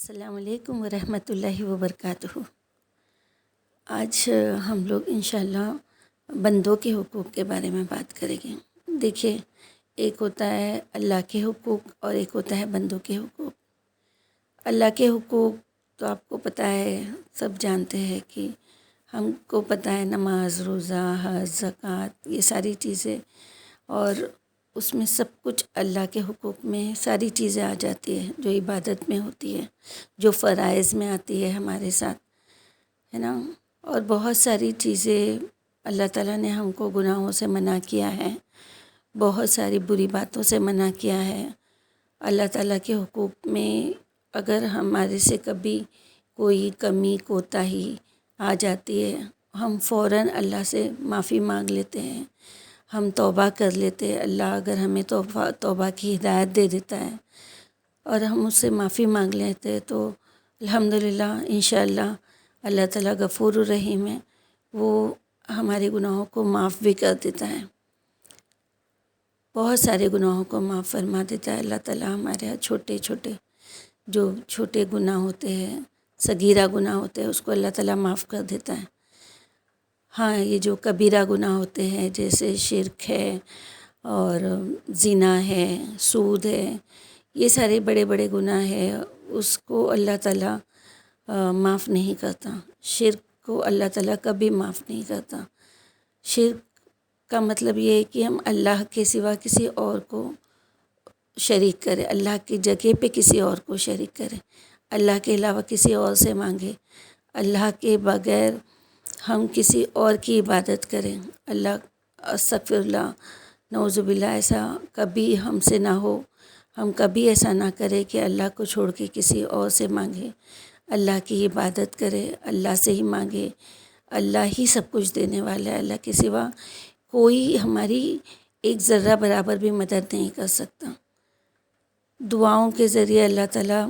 السلام علیکم ورحمۃ اللہ وبرکاتہ۔ آج ہم لوگ انشاءاللہ بندوں کے حقوق کے بارے میں بات کریں گے۔ دیکھیے، ایک ہوتا ہے اللہ کے حقوق اور ایک ہوتا ہے بندوں کے حقوق۔ اللہ کے حقوق تو آپ کو پتہ ہے، سب جانتے ہیں کہ ہم کو پتہ ہے نماز، روزہ، حج، زکوٰۃ، یہ ساری چیزیں، اور اس میں سب کچھ اللہ کے حقوق میں ساری چیزیں آ جاتی ہے جو عبادت میں ہوتی ہے، جو فرائض میں آتی ہے ہمارے ساتھ، ہے نا۔ اور بہت ساری چیزیں اللہ تعالیٰ نے ہم کو گناہوں سے منع کیا ہے، بہت ساری بری باتوں سے منع کیا ہے۔ اللہ تعالیٰ کے حقوق میں اگر ہمارے سے کبھی کوئی کمی کوتاہی آ جاتی ہے، ہم فوراً اللہ سے معافی مانگ لیتے ہیں، ہم توبہ کر لیتے ہیں۔ اللہ اگر ہمیں توبہ کی ہدایت دے دیتا ہے اور ہم اس سے معافی مانگ لیتے ہیں تو الحمدللہ انشاءاللہ اللہ تعالیٰ غفور الرحیم ہے، وہ ہمارے گناہوں کو معاف بھی کر دیتا ہے، بہت سارے گناہوں کو معاف فرما دیتا ہے اللہ تعالیٰ۔ ہمارے یہاں چھوٹے چھوٹے گناہ ہوتے ہیں، صغیرہ گناہ ہوتے ہیں، اس کو اللہ تعالیٰ معاف کر دیتا ہے۔ ہاں، یہ جو کبیرہ گناہ ہوتے ہیں جیسے شرک ہے اور زنا ہے، سود ہے، یہ سارے بڑے بڑے گناہ ہیں، اس کو اللہ تعالیٰ معاف نہیں کرتا۔ شرک کو اللہ تعالیٰ کبھی معاف نہیں کرتا۔ شرک کا مطلب یہ ہے کہ ہم اللہ کے سوا کسی اور کو شریک کریں، اللہ کی جگہ پہ کسی اور کو شریک کریں، اللہ کے علاوہ کسی اور سے مانگے، اللہ کے بغیر ہم کسی اور کی عبادت کریں۔ اللہ استغفر اللہ، نعوذ باللہ، ایسا کبھی ہم سے نہ ہو، ہم کبھی ایسا نہ کریں کہ اللہ کو چھوڑ کے کسی اور سے مانگے، اللہ کی عبادت کرے، اللہ سے ہی مانگے۔ اللہ ہی سب کچھ دینے والا ہے، اللہ کے سوا کوئی ہماری ایک ذرہ برابر بھی مدد نہیں کر سکتا۔ دعاؤں کے ذریعے اللہ تعالیٰ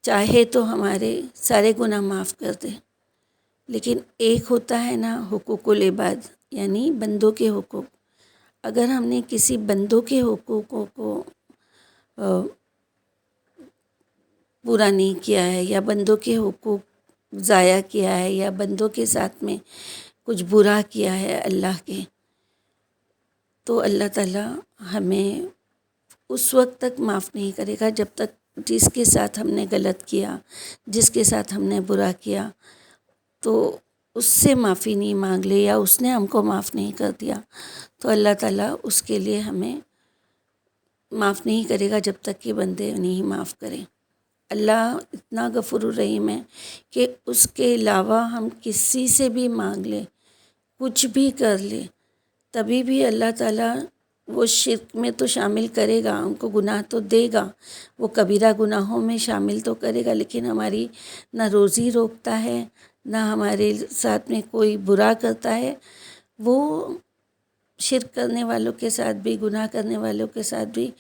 چاہے تو ہمارے سارے گناہ معاف کر دے، لیکن ایک ہوتا ہے نا حقوق العباد، یعنی بندوں کے حقوق۔ اگر ہم نے کسی بندوں کے حقوقوں کو پورا نہیں کیا ہے، یا بندوں کے حقوق ضائع کیا ہے، یا بندوں کے ساتھ میں کچھ برا کیا ہے اللہ کے، تو اللہ تعالیٰ ہمیں اس وقت تک معاف نہیں کرے گا جب تک جس کے ساتھ ہم نے غلط کیا، جس کے ساتھ ہم نے برا کیا، تو اس سے معافی نہیں مانگ لے، یا اس نے ہم کو معاف نہیں کر دیا، تو اللہ تعالیٰ اس کے لیے ہمیں معاف نہیں کرے گا جب تک کہ بندے نہیں معاف کریں۔ اللہ اتنا غفور الرحیم ہے کہ اس کے علاوہ ہم کسی سے بھی مانگ لیں، کچھ بھی کر لیں، تبھی بھی اللہ تعالیٰ وہ شرک میں تو شامل کرے گا، ہم کو گناہ تو دے گا، وہ کبیرہ گناہوں میں شامل تو کرے گا، لیکن ہماری نہ روزی روکتا ہے، نہ ہمارے ساتھ میں کوئی برا کرتا ہے۔ وہ شرک کرنے والوں کے ساتھ بھی، گناہ کرنے والوں کے ساتھ بھی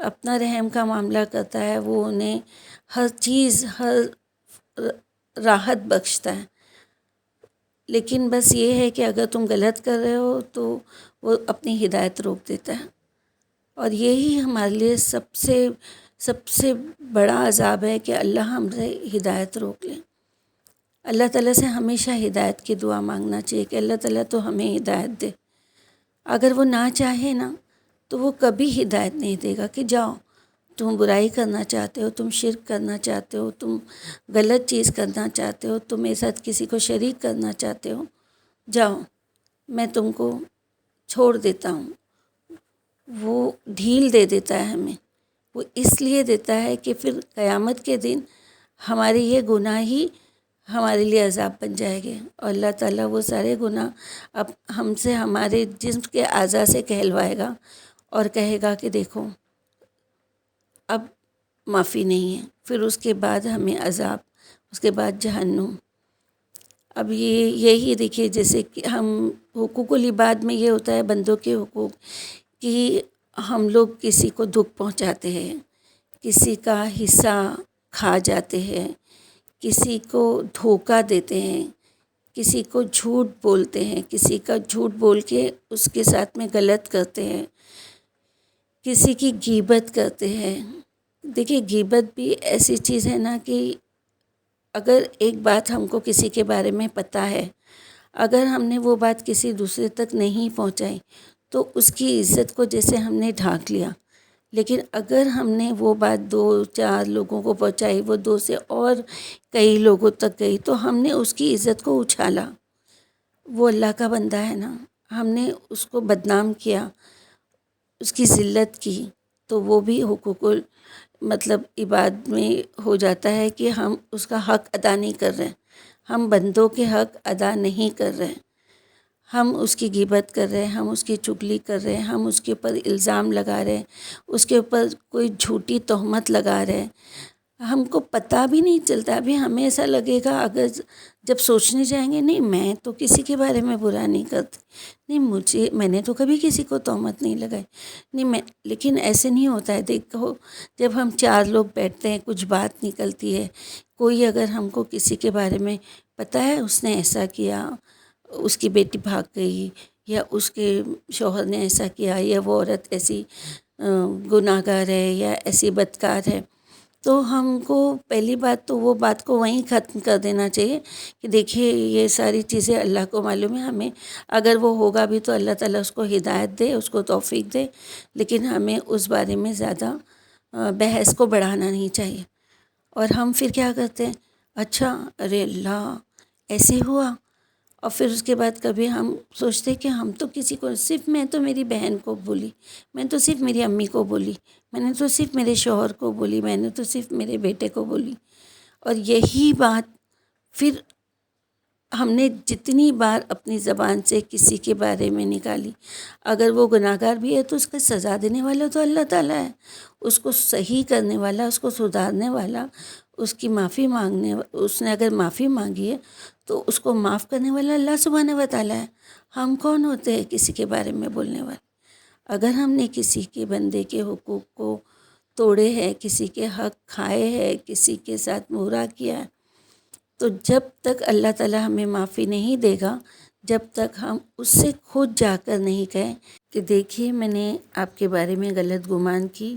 اپنا رحم کا معاملہ کرتا ہے، وہ انہیں ہر چیز، ہر راحت بخشتا ہے، لیکن بس یہ ہے کہ اگر تم غلط کر رہے ہو تو وہ اپنی ہدایت روک دیتا ہے، اور یہی ہمارے لیے سب سے بڑا عذاب ہے کہ اللہ ہم سے ہدایت روک لے۔ اللہ تعالیٰ سے ہمیشہ ہدایت کی دعا مانگنا چاہیے کہ اللہ تعالیٰ تو ہمیں ہدایت دے۔ اگر وہ نہ چاہے نا تو وہ کبھی ہدایت نہیں دے گا کہ جاؤ، تم برائی کرنا چاہتے ہو، تم شرک کرنا چاہتے ہو، تم غلط چیز کرنا چاہتے ہو، تم میرے ساتھ کسی کو شریک کرنا چاہتے ہو، جاؤ، میں تم کو چھوڑ دیتا ہوں۔ وہ ڈھیل دے دیتا ہے ہمیں، وہ اس لیے دیتا ہے کہ پھر قیامت کے دن ہمارے یہ گناہ ہی ہمارے لیے عذاب بن جائے گے، اور اللہ تعالیٰ وہ سارے گناہ اب ہم سے، ہمارے جسم کے اعضاء سے کہلوائے گا اور کہے گا کہ دیکھو اب معافی نہیں ہے، پھر اس کے بعد ہمیں عذاب، اس کے بعد جہنم۔ اب یہی دیکھیے، جیسے کہ ہم حقوق العباد میں یہ ہوتا ہے بندوں کے حقوق کہ ہم لوگ کسی کو دکھ پہنچاتے ہیں، کسی کا حصہ کھا جاتے ہیں، کسی کو دھوکہ دیتے ہیں، کسی کو جھوٹ بولتے ہیں، کسی کا جھوٹ بول کے اس کے ساتھ میں غلط کرتے ہیں، کسی کی غیبت کرتے ہیں، دیکھیے غیبت بھی ایسی چیز ہے نا کہ اگر ایک بات ہم کو کسی کے بارے میں پتہ ہے، اگر ہم نے وہ بات کسی دوسرے تک نہیں پہنچائی تو اس کی عزت کو جیسے ہم نے ڈھانک لیا. لیکن اگر ہم نے وہ بات 2-4 لوگوں کو پہنچائی، وہ 2 سے اور کئی لوگوں تک گئی، تو ہم نے اس کی عزت کو اچھالا. وہ اللہ کا بندہ ہے نا، ہم نے اس کو بدنام کیا، اس کی ذلت کی، تو وہ بھی حقوق مطلب عباد میں ہو جاتا ہے کہ ہم اس کا حق ادا نہیں کر رہے، ہم بندوں کے حق ادا نہیں کر رہے، ہم اس کی غیبت کر رہے ہیں، ہم اس کی چغلی کر رہے ہیں، ہم اس کے اوپر الزام لگا رہے ہیں، اس کے اوپر کوئی جھوٹی تہمت لگا رہے ہیں. ہم کو پتہ بھی نہیں چلتا. ابھی ہمیں ایسا لگے گا اگر جب سوچنے جائیں گے، نہیں میں تو کسی کے بارے میں برا نہیں کرتی، نہیں میں نے تو کبھی کسی کو تہمت نہیں لگائی، نہیں لیکن ایسے نہیں ہوتا ہے. دیکھو جب ہم 4 لوگ بیٹھتے ہیں، کچھ بات نکلتی ہے، کوئی اگر ہم کو کسی کے بارے میں پتہ ہے اس نے ایسا کیا، اس کی بیٹی بھاگ گئی، یا اس کے شوہر نے ایسا کیا، یا وہ عورت ایسی گناہ گار ہے یا ایسی بدکار ہے، تو ہم کو پہلی بات تو وہ بات کو وہیں ختم کر دینا چاہیے کہ دیکھیے یہ ساری چیزیں اللہ کو معلوم ہے. ہمیں اگر وہ ہوگا بھی تو اللہ تعالیٰ اس کو ہدایت دے، اس کو توفیق دے، لیکن ہمیں اس بارے میں زیادہ بحث کو بڑھانا نہیں چاہیے. اور ہم پھر کیا کرتے ہیں، اچھا ارے اللہ ایسے ہوا، اور پھر اس کے بعد کبھی ہم سوچتے کہ ہم تو کسی کو، صرف میں تو میری بہن کو بولی، میں تو صرف میری امی کو بولی، میں نے تو صرف میرے شوہر کو بولی، میں نے تو صرف میرے بیٹے کو بولی. اور یہی بات پھر ہم نے جتنی بار اپنی زبان سے کسی کے بارے میں نکالی، اگر وہ گناہ گار بھی ہے تو اس کا سزا دینے والا تو اللہ تعالیٰ ہے، اس کو صحیح کرنے والا، اس کو سدھارنے والا، اس کی معافی مانگنے، اس نے اگر معافی مانگی ہے تو اس کو معاف کرنے والا اللہ سبحانہ و تعالیٰ ہے. ہم کون ہوتے ہیں کسی کے بارے میں بولنے والے؟ اگر ہم نے کسی کے بندے کے حقوق کو توڑے ہیں، کسی کے حق کھائے ہیں، کسی کے ساتھ برا کیا ہے، تو جب تک اللہ تعالیٰ ہمیں معافی نہیں دے گا، جب تک ہم اس سے خود جا کر نہیں کہیں کہ دیکھیے میں نے آپ کے بارے میں غلط گمان کی،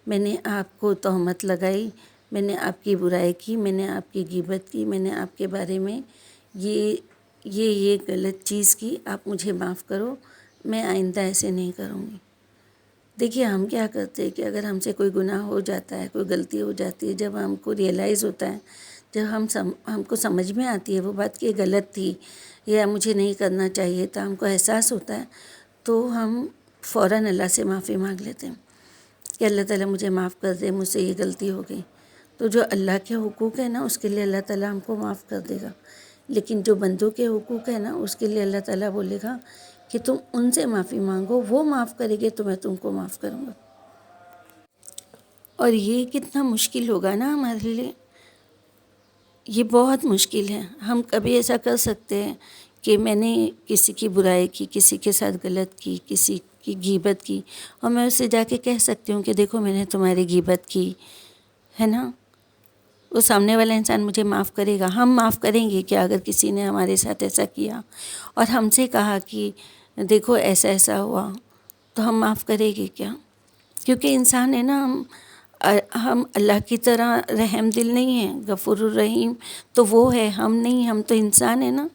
میں نے آپ کو تہمت لگائی، میں نے آپ کی برائی کی، میں نے آپ کی غیبت کی، میں نے آپ کے بارے میں یہ غلط چیز کی، آپ مجھے معاف کرو، میں آئندہ ایسے نہیں کروں گی. دیکھیے ہم کیا کرتے ہیں کہ اگر ہم سے کوئی گناہ ہو جاتا ہے، کوئی غلطی ہو جاتی ہے، جب ہم کو ریئلائز ہوتا ہے، جب ہم کو سمجھ میں آتی ہے وہ بات کہ غلط تھی یا مجھے نہیں کرنا چاہیے تھا، ہم کو احساس ہوتا ہے، تو ہم فوراً اللہ سے معافی مانگ لیتے ہیں کہ اللہ تعالیٰ مجھے معاف کر دے، مجھ سے یہ غلطی ہو گئی. تو جو اللہ کے حقوق ہیں نا اس کے لیے اللہ تعالیٰ ہم کو معاف کر دے گا، لیکن جو بندوں کے حقوق ہیں نا اس کے لیے اللہ تعالیٰ بولے گا کہ تم ان سے معافی مانگو، وہ معاف کرے گے تو میں تم کو معاف کروں گا. اور یہ کتنا مشکل ہوگا نا ہمارے لیے، یہ بہت مشکل ہے. ہم کبھی ایسا کر سکتے ہیں کہ میں نے کسی کی برائی کی، کسی کے ساتھ غلط کی، کسی کی غیبت کی، اور میں اس سے جا کے کہہ سکتی ہوں کہ دیکھو میں نے تمہاری غیبت کی ہے نا، وہ سامنے والا انسان مجھے معاف کرے گا. ہم معاف کریں گے کہ اگر کسی نے ہمارے ساتھ ایسا کیا اور ہم سے کہا کہ دیکھو ایسا ایسا ہوا، تو ہم معاف کریں گے کیا؟ کیونکہ انسان ہے نا، ہم اللہ کی طرح رحم دل نہیں ہیں، غفور الرحیم تو وہ ہے، ہم نہیں، ہم تو انسان ہیں نا،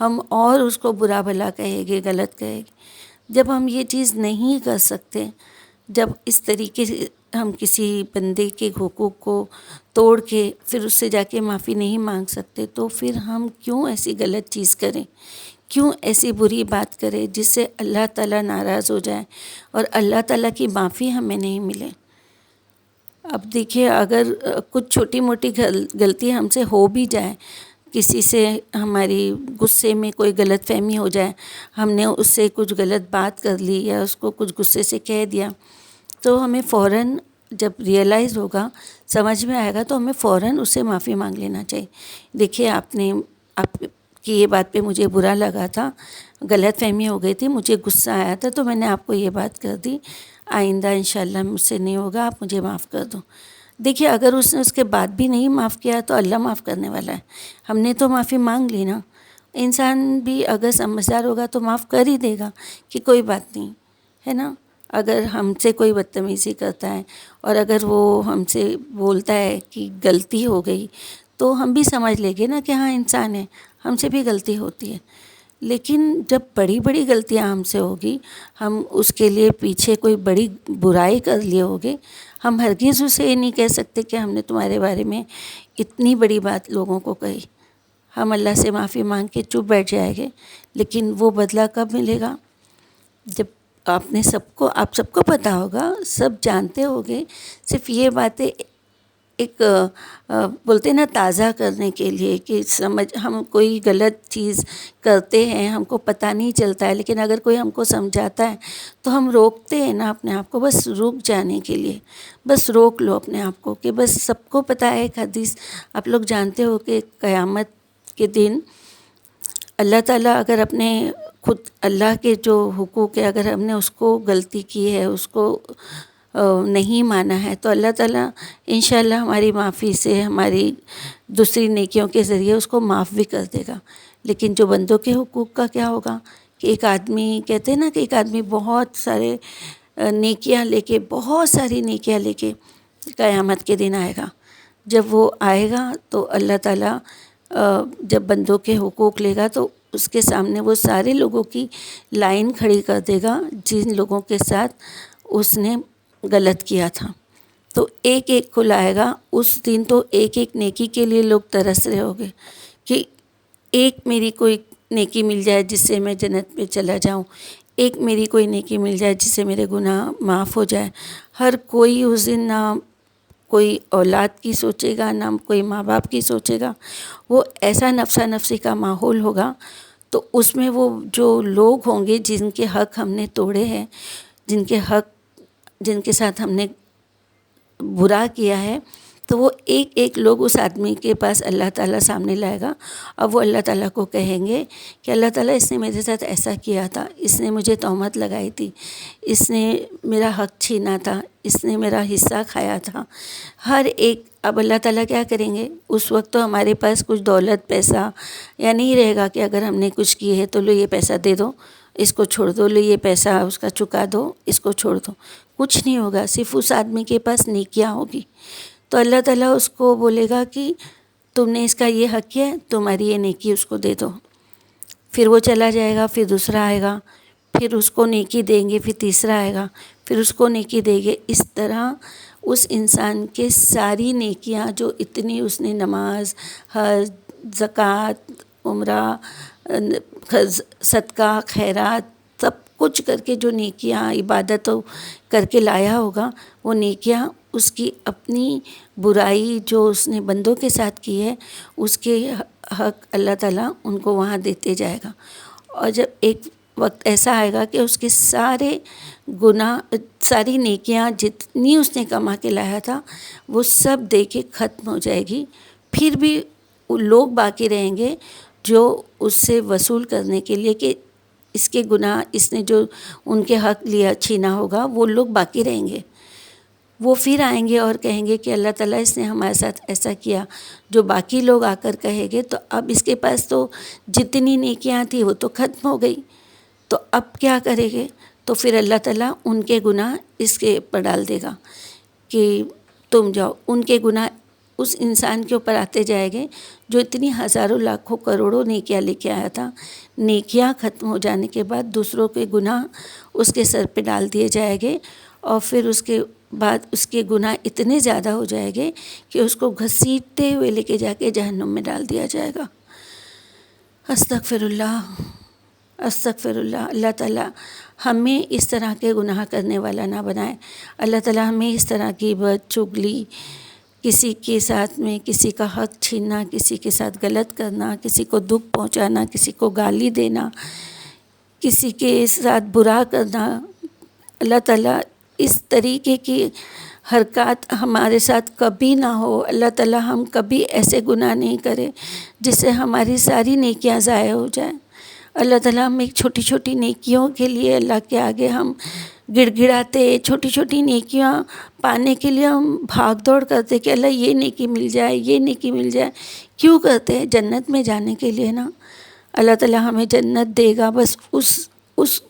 ہم اور اس کو برا بھلا کہے گے، غلط کہے گے. جب ہم یہ چیز نہیں کر سکتے، جب اس طریقے سے ہم کسی بندے کے حقوق کو توڑ کے پھر اس سے جا کے معافی نہیں مانگ سکتے، تو پھر ہم کیوں ایسی غلط چیز کریں، کیوں ایسی بری بات کریں جس سے اللہ تعالیٰ ناراض ہو جائے اور اللہ تعالیٰ کی معافی ہمیں نہیں ملے. اب دیکھیے اگر کچھ چھوٹی موٹی غلطی ہم سے ہو بھی جائے، کسی سے ہماری غصے میں کوئی غلط فہمی ہو جائے، ہم نے اس سے کچھ غلط بات کر لی یا اس کو کچھ غصے سے کہہ دیا، تو ہمیں فوراً جب ریئلائز ہوگا، سمجھ میں آئے گا، تو ہمیں فوراً اس سے معافی مانگ لینا چاہیے. دیکھیے آپ کی یہ بات پہ مجھے برا لگا تھا، غلط فہمی ہو گئی تھی، مجھے غصہ آیا تھا، تو میں نے آپ کو یہ بات کر دی، آئندہ انشاءاللہ مجھ سے نہیں ہوگا، آپ مجھے معاف کر دو. دیکھیے اگر اس نے اس کے بعد بھی نہیں معاف کیا تو اللہ معاف کرنے والا ہے، ہم نے تو معافی مانگ لی نا. انسان بھی اگر سمجھدار ہوگا تو معاف کر ہی دے گا کہ کوئی بات نہیں ہے نا. اگر ہم سے کوئی بدتمیزی کرتا ہے اور اگر وہ ہم سے بولتا ہے کہ غلطی ہو گئی، تو ہم بھی سمجھ لیں گے نا کہ ہاں انسان ہے، ہم سے بھی غلطی ہوتی ہے۔ لیکن جب بڑی بڑی غلطیاں ہم سے ہوگی، ہم اس کے لیے پیچھے کوئی بڑی برائی کر لیے ہوگے، ہم ہرگز اسے یہ نہیں کہہ سکتے کہ ہم نے تمہارے بارے میں اتنی بڑی بات لوگوں کو کہی۔ ہم اللہ سے معافی مانگ کے چپ بیٹھ جائیں گے، لیکن وہ بدلہ کب ملے گا؟ جب آپ سب کو پتہ ہوگا، سب جانتے ہوگے، صرف یہ باتیں ایک بولتے نا تازہ کرنے کے لیے کہ ہم کوئی غلط چیز کرتے ہیں، ہم کو پتہ نہیں چلتا ہے، لیکن اگر کوئی ہم کو سمجھاتا ہے تو ہم روکتے ہیں نا اپنے آپ کو، بس رک جانے کے لیے، بس روک لو اپنے آپ کو کہ بس سب کو پتہ ہے۔ ایک حدیث آپ لوگ جانتے ہو کہ قیامت کے دن اللہ تعالیٰ اگر اپنے خود اللہ کے جو حقوق ہے، اگر ہم نے اس کو غلطی کی ہے، اس کو نہیں مانا ہے، تو اللہ تعالیٰ انشاءاللہ ہماری معافی سے، ہماری دوسری نیکیوں کے ذریعے اس کو معاف بھی کر دے گا۔ لیکن جو بندوں کے حقوق کا کیا ہوگا کہ ایک آدمی کہتے ہیں نا کہ ایک آدمی بہت سارے نیکیاں لے کے، بہت ساری نیکیاں لے کے قیامت کے دن آئے گا۔ جب وہ آئے گا تو اللہ تعالیٰ جب بندوں کے حقوق لے گا تو اس کے سامنے وہ سارے لوگوں کی لائن کھڑی کر دے گا جن لوگوں کے ساتھ اس نے غلط کیا تھا۔ تو ایک ایک کو لائے گا اس دن، تو ایک ایک نیکی کے لیے لوگ ترس رہے ہوں گے کہ ایک میری کوئی نیکی مل جائے جس سے میں جنت میں چلا جاؤں، ایک میری کوئی نیکی مل جائے جس سے میرے گناہ معاف ہو جائے۔ ہر کوئی اس دن نہ کوئی اولاد کی سوچے گا، نہ کوئی ماں باپ کی سوچے گا، وہ ایسا نفسا نفسی کا ماحول ہوگا۔ تو اس میں وہ جو لوگ ہوں گے جن کے حق ہم نے توڑے ہیں، جن کے ساتھ ہم نے برا کیا ہے، تو وہ ایک ایک لوگ اس آدمی کے پاس اللہ تعالیٰ سامنے لائے گا، اور وہ اللہ تعالیٰ کو کہیں گے کہ اللہ تعالیٰ اس نے میرے ساتھ ایسا کیا تھا، اس نے مجھے تہمت لگائی تھی، اس نے میرا حق چھینا تھا، اس نے میرا حصہ کھایا تھا۔ ہر ایک اب اللہ تعالیٰ کیا کریں گے؟ اس وقت تو ہمارے پاس کچھ دولت پیسہ یا نہیں رہے گا کہ اگر ہم نے کچھ کیے ہے تو لو یہ پیسہ دے دو، اس کو چھوڑ دو، لو یہ پیسہ اس کا چکا دو، اس کو چھوڑ دو۔ کچھ نہیں ہوگا، صرف اس آدمی کے پاس نیکیاں ہوگی۔ تو اللہ تعالیٰ اس کو بولے گا کہ تم نے اس کا یہ حق کیا ہے، تمہاری یہ نیکی اس کو دے دو۔ پھر وہ چلا جائے گا، پھر دوسرا آئے گا، پھر اس کو نیکی دیں گے، پھر تیسرا آئے گا، پھر اس کو نیکی دیں گے۔ اس طرح اس انسان کے ساری نیکیاں جو اتنی اس نے نماز، حج، زکوٰۃ، عمرہ، صدقہ، خیرات، سب کچھ کر کے جو نیکیاں عبادتوں کر کے لایا ہوگا، وہ نیکیاں اس کی اپنی برائی جو اس نے بندوں کے ساتھ کی ہے، اس کے حق اللہ تعالیٰ ان کو وہاں دیتے جائے گا۔ اور جب ایک وقت ایسا آئے گا کہ اس کے سارے گناہ، ساری نیکیاں جتنی اس نے کما کے لایا تھا وہ سب دے کے ختم ہو جائے گی، پھر بھی لوگ باقی رہیں گے جو اس سے وصول کرنے کے لیے کہ اس کے گناہ، اس نے جو ان کے حق لیا چھینا ہوگا، وہ لوگ باقی رہیں گے۔ وہ پھر آئیں گے اور کہیں گے کہ اللہ تعالیٰ اس نے ہمارے ساتھ ایسا کیا۔ جو باقی لوگ آ کر کہیں گے تو اب اس کے پاس تو جتنی نیکیاں تھیں وہ تو ختم ہو گئی، تو اب کیا کریں گے؟ تو پھر اللہ تعالیٰ ان کے گناہ اس کے اوپر ڈال دے گا کہ تم جاؤ۔ ان کے گناہ اس انسان کے اوپر آتے جائیں گے جو اتنی ہزاروں لاکھوں کروڑوں نیکیاں لے کے آیا تھا۔ نیکیاں ختم ہو جانے کے بعد دوسروں کے گناہ اس کے سر پہ ڈال دیے جائیں گے، اور پھر اس کے بعد اس کے گناہ اتنے زیادہ ہو جائیں گے کہ اس کو گھسیٹتے ہوئے لے کے جا کے جہنم میں ڈال دیا جائے گا۔ استغفر اللہ، استغفر اللہ۔ اللہ تعالیٰ ہمیں اس طرح کے گناہ کرنے والا نہ بنائے۔ اللہ تعالیٰ ہمیں اس طرح کی غیبت، چغلی، کسی کے ساتھ میں کسی کا حق چھیننا، کسی کے ساتھ غلط کرنا، کسی کو دکھ پہنچانا، کسی کو گالی دینا، کسی کے ساتھ برا کرنا، اللہ تعالیٰ اس طریقے کی حرکات ہمارے ساتھ کبھی نہ ہو۔ اللہ تعالیٰ ہم کبھی ایسے گناہ نہیں کرے جس سے ہماری ساری نیکیاں ضائع ہو جائیں۔ اللہ تعالیٰ ہم ایک چھوٹی چھوٹی نیکیوں کے لیے اللہ کے آگے ہم گڑ گڑاتے، چھوٹی چھوٹی نیکیاں پانے کے لیے ہم بھاگ دوڑ کرتے کہ اللہ یہ نیکی مل جائے، یہ نیکی مل جائے۔ کیوں کرتے ہیں؟ جنت میں جانے کے لیے نا۔ اللہ تعالیٰ ہمیں جنت دے گا، بس اس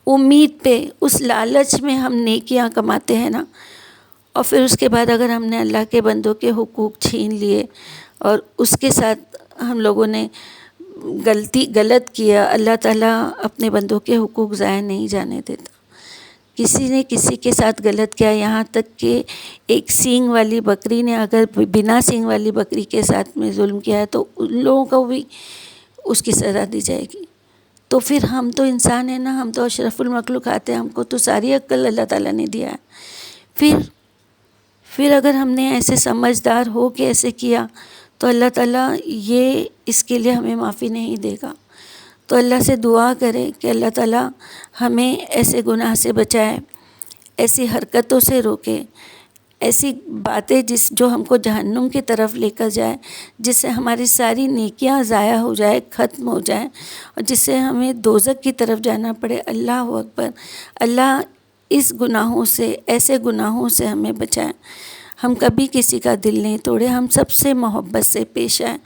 امید پہ، اس لالچ میں ہم نیکیاں کماتے ہیں نا، اور پھر اس کے بعد اگر ہم نے اللہ کے بندوں کے حقوق چھین لیے اور اس کے ساتھ ہم لوگوں نے غلط کیا، اللہ تعالیٰ اپنے بندوں کے حقوق ضائع نہیں جانے دیتا. کسی نے کسی کے ساتھ غلط کیا، یہاں تک کہ ایک سینگ والی بکری نے اگر بنا سینگ والی بکری کے ساتھ میں ظلم کیا ہے تو ان لوگوں کو بھی اس کی سزا دی جائے گی. تو پھر ہم تو انسان ہیں نا، ہم تو اشرف المخلوقات ہیں، ہم کو تو ساری عقل اللہ تعالیٰ نے دیا ہے. پھر اگر ہم نے ایسے سمجھدار ہو کے ایسے کیا تو اللہ تعالیٰ یہ اس کے لیے ہمیں معافی نہیں دے گا. تو اللہ سے دعا کرے کہ اللہ تعالیٰ ہمیں ایسے گناہ سے بچائے، ایسی حرکتوں سے روکے، ایسی باتیں جو ہم کو جہنم کی طرف لے کر جائے، جس سے ہماری ساری نیکیاں ضائع ہو جائے، ختم ہو جائیں، اور جس سے ہمیں دوزخ کی طرف جانا پڑے. اللہ اکبر. اللہ اس گناہوں سے، ایسے گناہوں سے ہمیں بچائے. ہم کبھی کسی کا دل نہیں توڑے، ہم سب سے محبت سے پیش آئیں،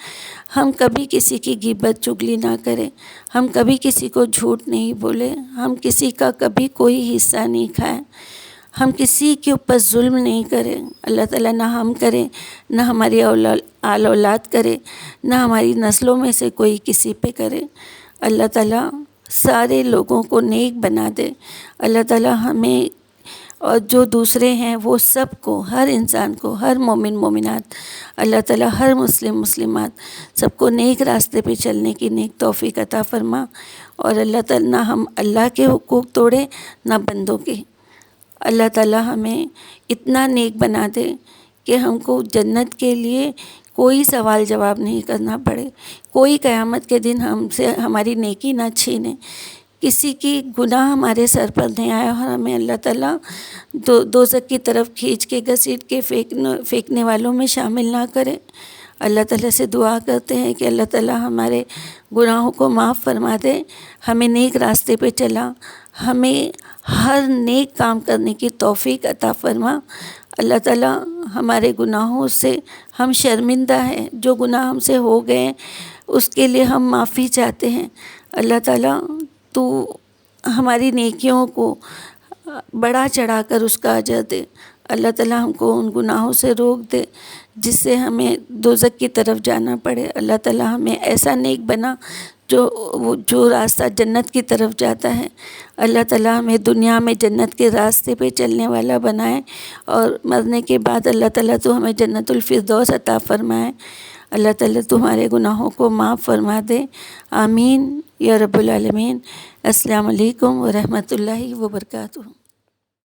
ہم کبھی کسی کی غیبت چغلی نہ کریں، ہم کبھی کسی کو جھوٹ نہیں بولے، ہم کسی کا کبھی کوئی حصہ نہیں کھائیں، ہم کسی کے اوپر ظلم نہیں کریں. اللہ تعالیٰ نہ ہم کریں، نہ ہماری آل اولاد کرے، نہ ہماری نسلوں میں سے کوئی کسی پہ کرے. اللہ تعالیٰ سارے لوگوں کو نیک بنا دے. اللہ تعالیٰ ہمیں اور جو دوسرے ہیں وہ سب کو، ہر انسان کو، ہر مومن مومنات، اللہ تعالیٰ ہر مسلم مسلمات سب کو نیک راستے پہ چلنے کی نیک توفیق عطا فرما. اور اللہ تعالیٰ نہ ہم اللہ کے حقوق توڑے نہ بندوں کے. اللہ تعالیٰ ہمیں اتنا نیک بنا دے کہ ہم کو جنت کے لیے کوئی سوال جواب نہیں کرنا پڑے، کوئی قیامت کے دن ہم سے ہماری نیکی نہ چھینے، کسی کی گناہ ہمارے سر پر نہیں آیا اور ہمیں اللہ تعالیٰ دوزخ کی طرف کھینچ کے گھسیٹ کے پھینکنے والوں میں شامل نہ کرے. اللہ تعالیٰ سے دعا کرتے ہیں کہ اللہ تعالیٰ ہمارے گناہوں کو معاف فرما دے، ہمیں نیک راستے پہ چلا، ہمیں ہر نیک کام کرنے کی توفیق عطا فرما. اللہ تعالیٰ ہمارے گناہوں سے ہم شرمندہ ہیں، جو گناہ ہم سے ہو گئے ہیں اس کے لیے ہم معافی چاہتے ہیں. اللہ تعالیٰ تو ہماری نیکیوں کو بڑا چڑھا کر اس کا اجر دے. اللہ تعالیٰ ہم کو ان گناہوں سے روک دے جس سے ہمیں دوزخ کی طرف جانا پڑے. اللہ تعالیٰ ہمیں ایسا نیک بنا جو راستہ جنت کی طرف جاتا ہے. اللہ تعالیٰ ہمیں دنیا میں جنت کے راستے پہ چلنے والا بنائے، اور مرنے کے بعد اللہ تعالیٰ تو ہمیں جنت الفردوس عطا فرمائے. اللہ تعالیٰ تمہارے گناہوں کو معاف فرما دے. آمین یا رب العالمین. السلام علیکم ورحمۃ اللہ وبرکاتہ.